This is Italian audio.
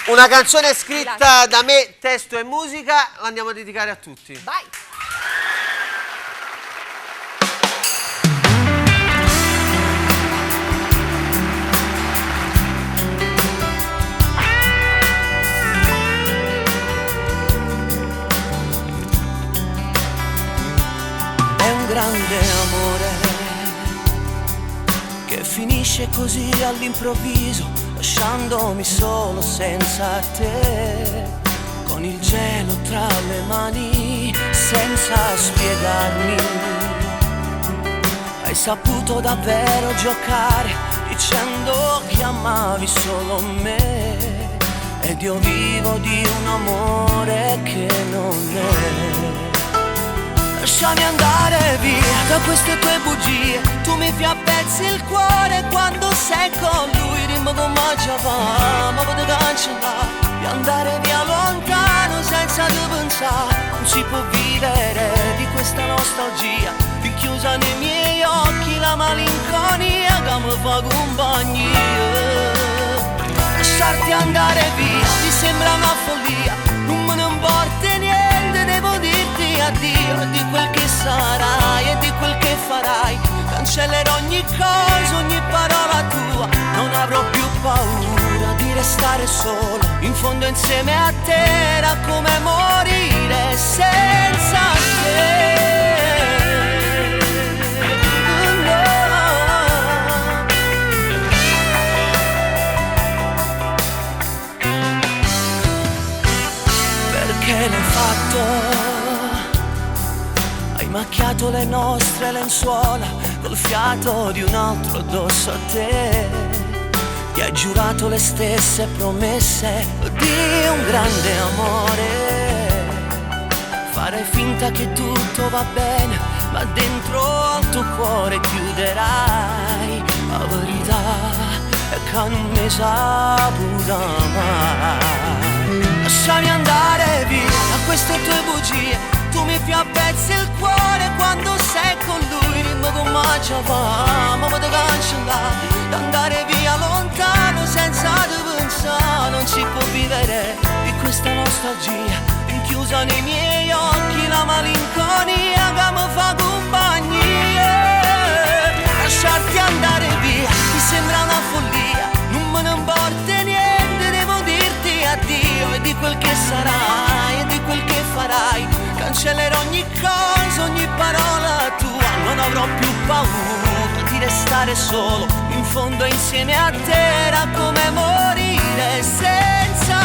Una canzone scritta da me, testo e musica, la andiamo a dedicare a tutti. Vai! È un grande amore che finisce così all'improvviso, lasciandomi solo senza te, con il gelo tra le mani, senza spiegarmi. Hai saputo davvero giocare, dicendo che amavi solo me, ed io vivo di un amore che non è. Lasciami andare via da queste tue bugie, tu mi fai a pezzi il cuore quando sei con lui, rimbo come va, ma vado cancellare, di andare via lontano senza tu pensare, non si può vivere di questa nostalgia, rinchiusa nei miei occhi la malinconia che mi fa compagnia. Lasciarti andare via mi sembra una follia, non me ne importa niente, devo dirti addio, e di quel che sarai e di quel che farai, cancellerò ogni cosa, ogni parola tua, non avrò più paura di restare solo, in fondo insieme a te era come morire senza te. Perché l'hai fatto? Hai macchiato le nostre lenzuola col fiato di un altro addosso a te, ti hai giurato le stesse promesse di un grande amore, farai finta che tutto va bene, ma dentro al tuo cuore chiuderai la verità, e che non mi saputa mai. Lasciami andare via da queste tue bugie, tu mi fai a pezzi il cuore quando sei con lui, rimbo come va, ma vado cancellare, d'andare via lontano senza te pensare, non si può vivere di questa nostalgia, rinchiusa nei miei occhi la malinconia che mi fa compagnia. Lasciarti andare via mi sembra una follia, non me ne importa niente, devo dirti addio, e di quel che sarai e di quel che farai, cancellerò ogni cosa, ogni parola tua, non avrò più paura di restare solo, in fondo insieme a te era come morire senza